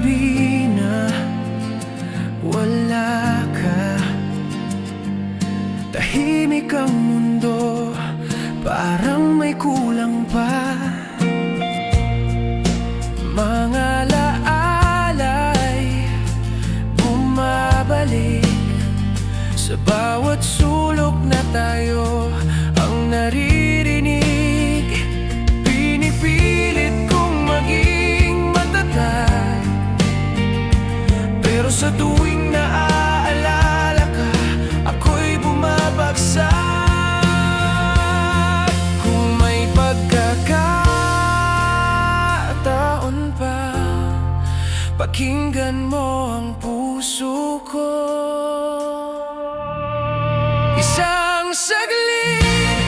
gabi na wala ka, tahimik ang mundo, parang may kulang pa. Mga laalay bumabalik, sa bawat sulok na tayo ang naririnig. Pinipilit kong maging matatag, pero sa tuwing naaalala ka, ako'y bumabagsak. Kung may pagkakataon pa, pakinggan mo ang puso ko. Isang saglit,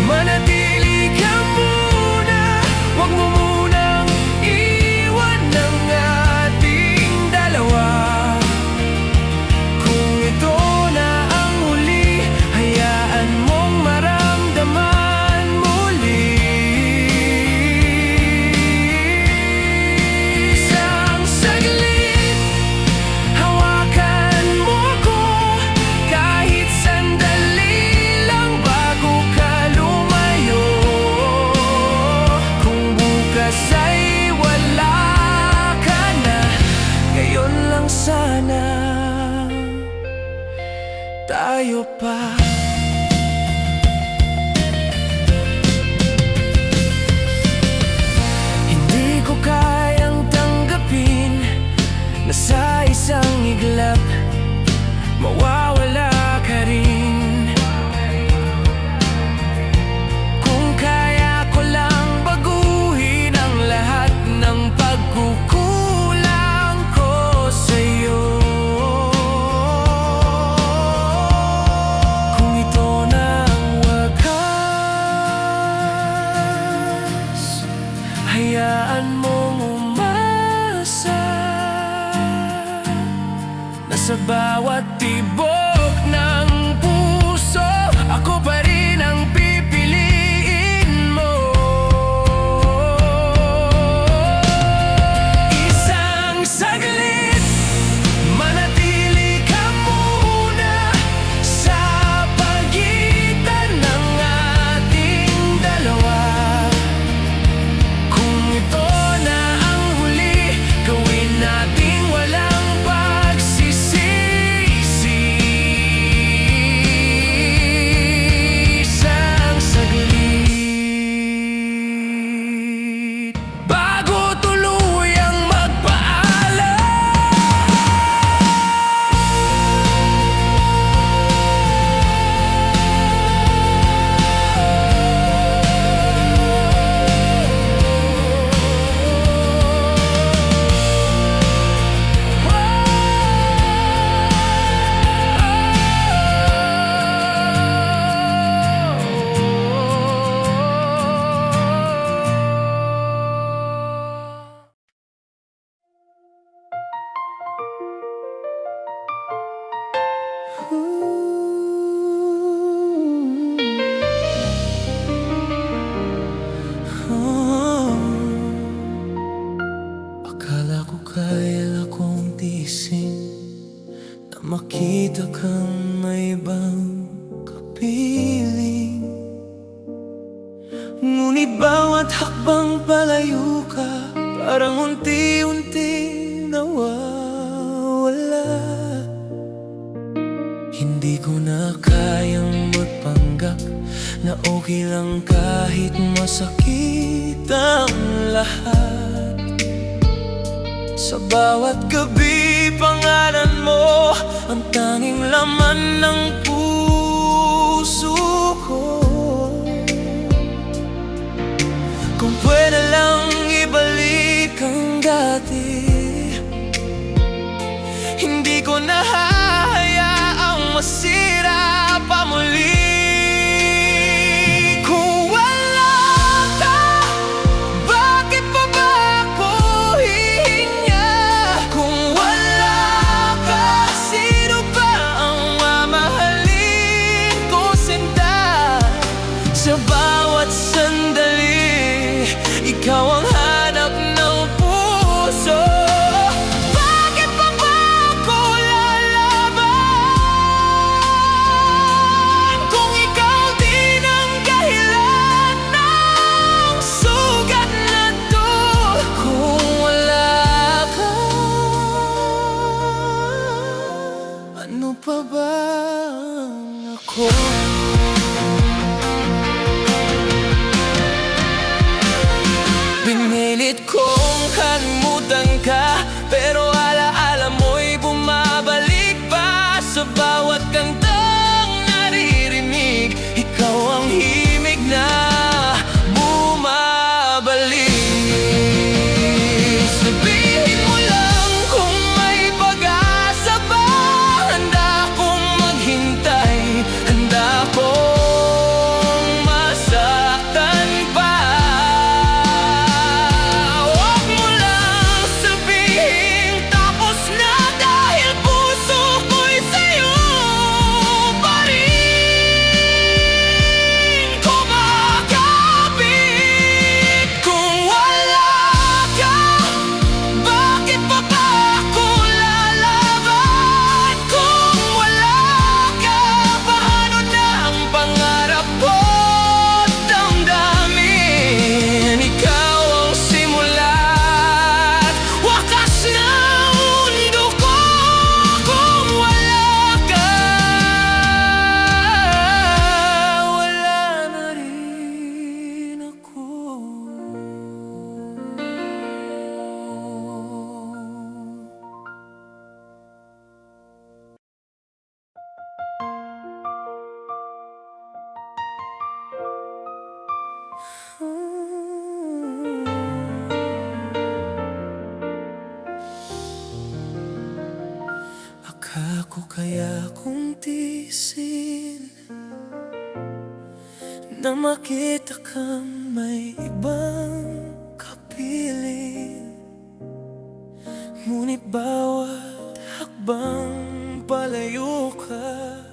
manatili ka muna. Huwag mo munang iwan ang ating dalawa. Kung ito na ang huli, hayaan mong maramdaman muli. Isang saglit, hawakan mo ko, kahit sandali lang bago ka lumayo. Kung bukas ay wala ka na, ngayon lang sana tayo pa. Hindi ko kayang tanggapin na sa isang iglap mawawala ka rin. Kung kaya ko lang baguhin ang lahat ng pagkukulang ko sa'yo. Kung ito na ang wakas, hayaan mong umasa na sa bawat tibok ng puso, ako pa rin ang pipiliin mo. Isang saglit, manatili ka muna sa pagitan ng ating dalawa. Kung ito na ang huli, gawin nating walang pagsisisi. Isang saglit, bago tuluyang magpaalam. Akala ko kaya akong tiisin na makita kang may ibang kapiling. Ngunit bawat hakbang palayo ka, parang unti-unti nawawala. Hindi ko na kayang magpanggap na okay lang kahit masakit ang lahat. Sa bawat gabi, pangalan mo ang tanging laman ng puso ko. Kung pwede lang ibalik ang dati, hindi ko na hahayaang masira pa muli. Kung wala ka, bakit pa ba ako hihinga? Kung wala ka, sino ba ang mamahalin ko sinta? Sa bawat sandali, ikaw ang hanap ng puso. ko kaya kung tiisin na makita kang may ibang kapiling? Ngunit bawat hakbang palayo ka,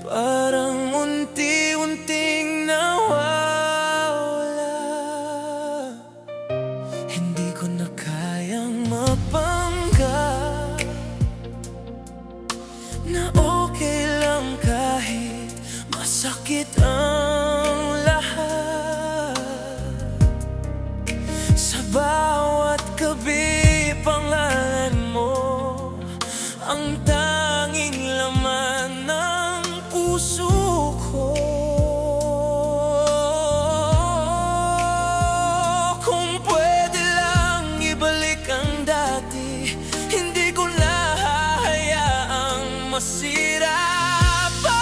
parang unti-unting nawawala. Hindi ko na kayang mapanggap na okay lang kahit masakit ang lahat. Sa bawat gabi pangalan mo ang tanging laman ng puso ko. Kung pwede lang ibalik ang dati, hindi ko na hahayaang masira pa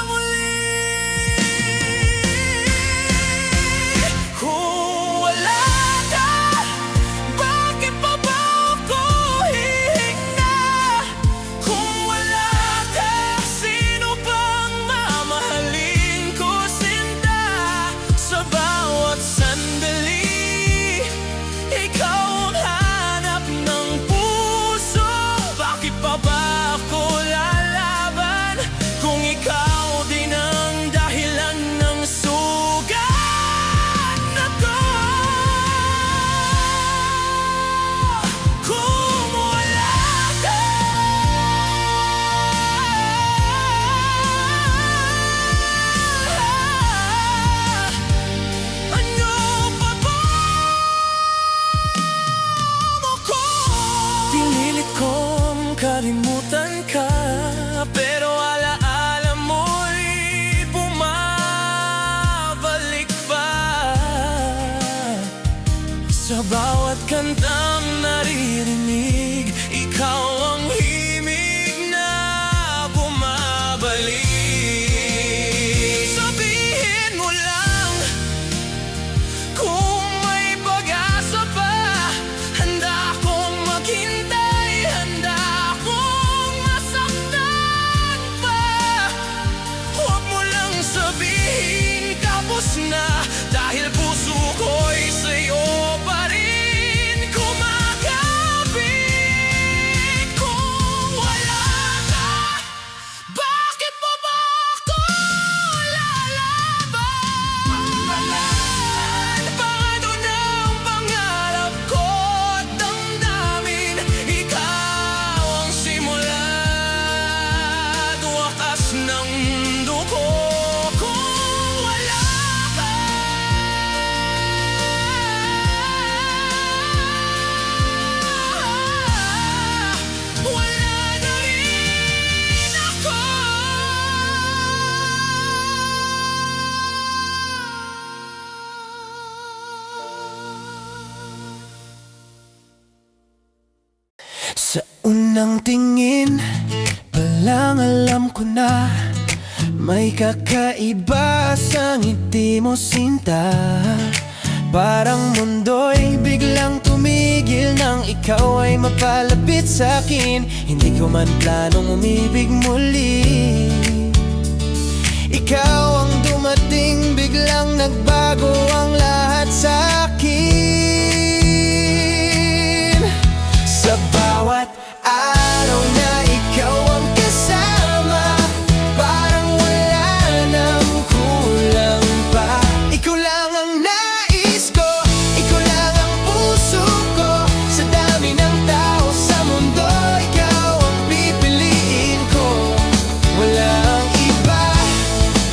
muli. Kung wala ka, bakit pa ba ako hihinga? Kung wala ka, sino bang mamahalin ko sinta? Sa bawat sandali, ikaw ang hanap ng puso. Bakit pa ba ako lalaban kung ikaw din ang dahilan ng sugat na to? Kung wala ka, ano pa ba ako? Pinilit kong kalimutan ka, pero alaala mo'y bumabalik pa. Sa bawat kantang naririnig, ikaw ang himig na bumabalik. Sabihin mo lang kung may pag-asa pa. Handa akong maghintay, handa akong masaktan pa. Huwag mo lang sabihin tapos na, dahil puso ko'y sa'yo pa rin kumakabit. Kung wala ka, bakit pa ba ako lalaban? Paano na ang pangarap ko at damdamin? Ikaw ang simula at wakas ng mundo ko. Kung wala ka, wala na rin ako. Sa unang tingin palang alam ko na may kakaiba sa ngiti mo, sinta. Parang mundo'y biglang tumigil nang ikaw ay mapalapit sa'kin. Hindi ko man planong umibig muli. Ikaw ang dumating, biglang nagbago ang lahat sa'kin. Sa bawat araw na ikaw ang kasama, parang wala nang kulang pa. Ikaw lang ang nais ko, ikaw lang ang puso ko. Sa dami ng tao sa mundo, ikaw ang pipiliin ko. Walang iba,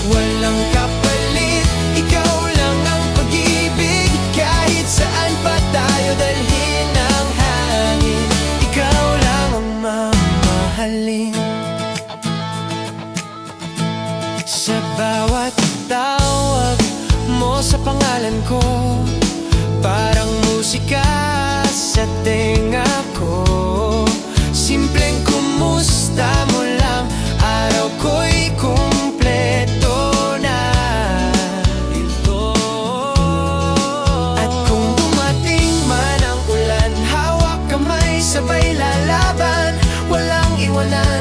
walang kapalit. Ikaw lang ang pag-ibig, kahit saan pa tayo dalhin ng hangin. Ikaw lang ang mamahalin. Sa bawat tawag mo sa pangalan ko, parang musika sa tenga ko. Simpleng kumusta mo lang, araw ko'y kumpleto na. At kung dumating man ang ulan, hawak kamay, sabay lalaban. Walang iwanan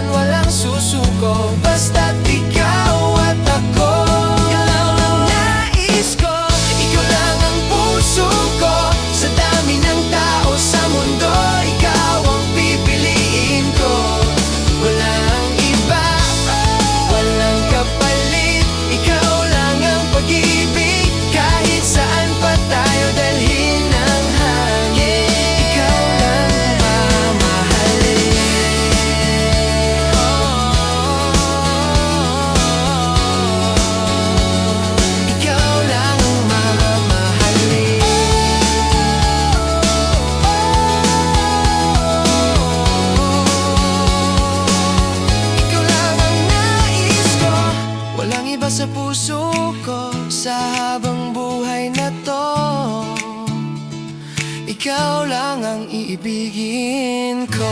ikaw lang ang iibigin ko.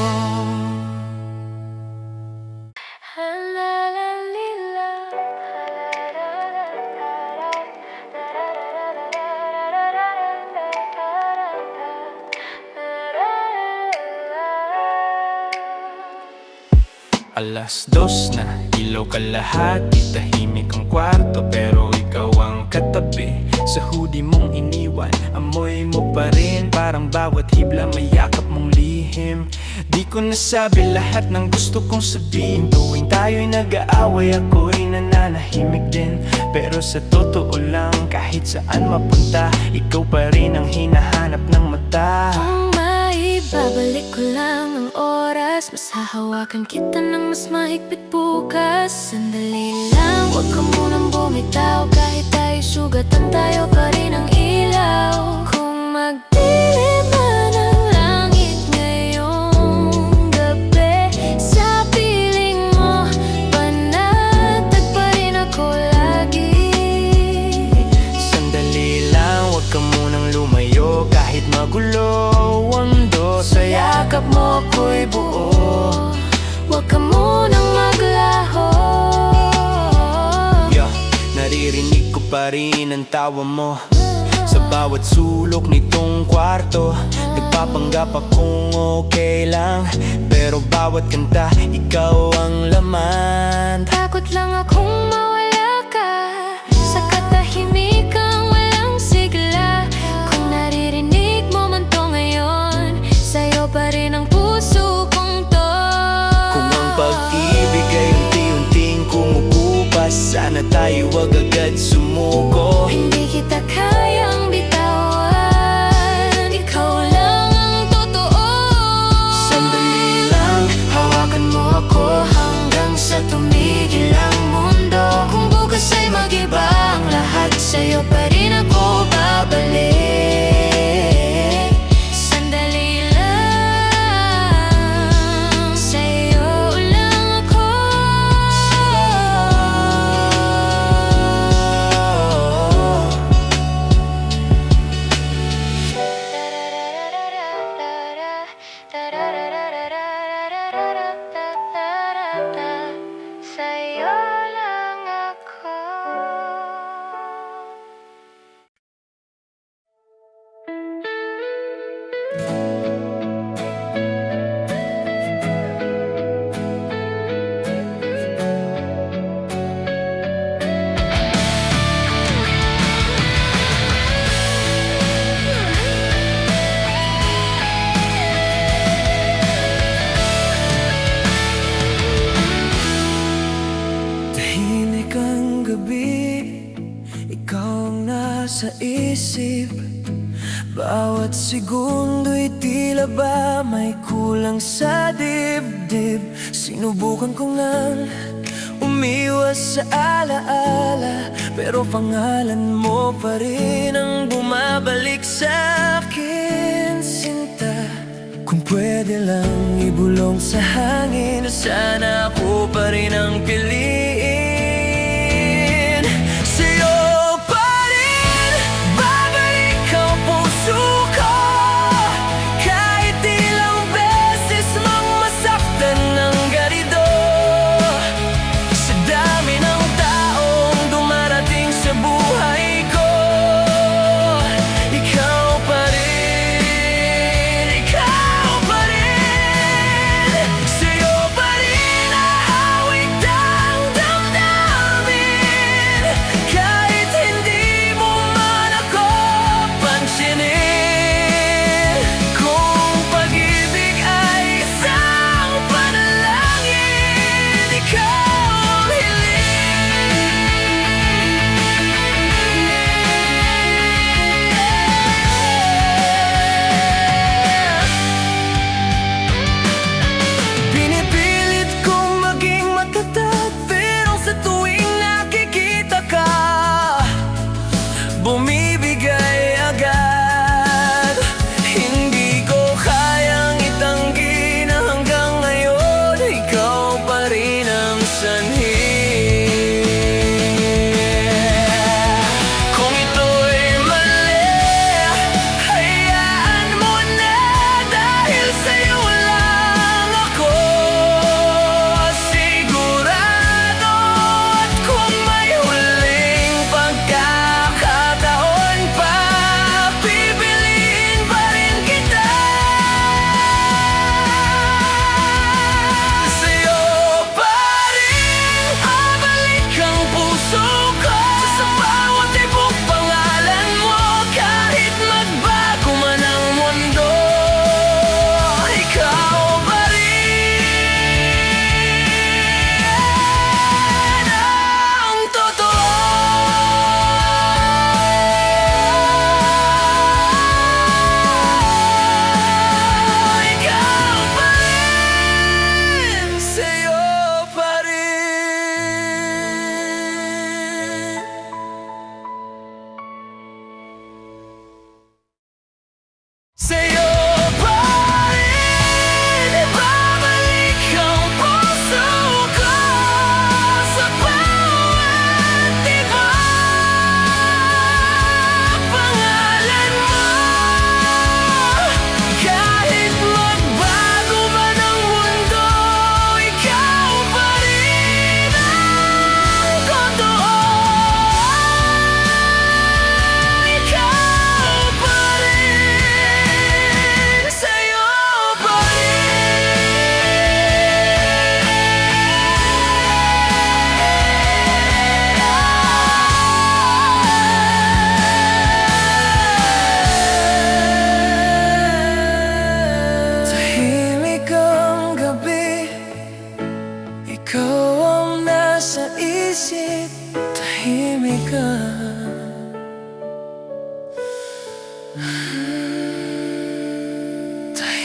Alas 2 na, ilaw kalahati, tahimik ang kwarto pero ikaw ang katabi. Sa hoodie mong iniwan, amoy mo pa rin, parang bawat hibla may yakap mong lihim. Di ko nasabi lahat ng gusto kong sabihin, tuwing tayo'y nag-aaway ako'y nananahimik din. Pero sa totoo lang, kahit saan mapunta, ikaw pa rin ang hinahanap ng mata. Kung maibabalik ko lang ang oras, mas hahawakan kita ng mas mahigpit bukas. Sandali lang, huwag ka munang bumitaw, kahit tayo sugatan, tayo pa rin ang ilaw. Kung magdilim man ang langit ngayong gabi, sa piling mo, panatag pa rin ako lagi. Sandali lang, huwag ka munang lumayo, kahit magulo ang mundo, sa yakap mo ako'y buo. Huwag ka munang maglaho. Yeah, naririnig ko pa rin ang tawa mo sa bawat sulok nitong kwarto. Nagpapanggap akong okay lang, pero bawat kanta, ikaw ang laman. Takot lang akong mawala ka sa katahimikang walang sigla. Kung naririnig mo man to ngayon, sa'yo pa rin ang puso kong to. Kung ang pag-ibig ay unti-unting kumukupas, sana tayo wag agad sumuko. Hindi kita kayang bitawan, ikaw lang ang totoo. Sandali lang, hawakan mo ako Hanggang sa tumigil ang mundo. Kung bukas ay mag-iba ang lahat, sa'yo pa rin ako babalik. Sandali lang, sa'yo lang ako. Sa'yo lang ako. Tahimik ang gabi, ikaw ang nasa isip. Bawat segundo'y tila ba may kulang sa dibdib. Sinubukan ko ngang umiwas sa alaala, pero pangalan mo pa rin ang bumabalik sa akin, sinta. Kung pwede lang ibulong sa hangin, sana ako pa rin ang piliin. Sa'yo pa rin babalik ang puso ko, kahit ilang beses mang masaktan ng ganito. Sa dami ng taong dumarating sa buhay ko, ikaw pa rin, ikaw pa rin. Sa'yo pa rin ahawig damdamin.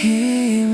tahimik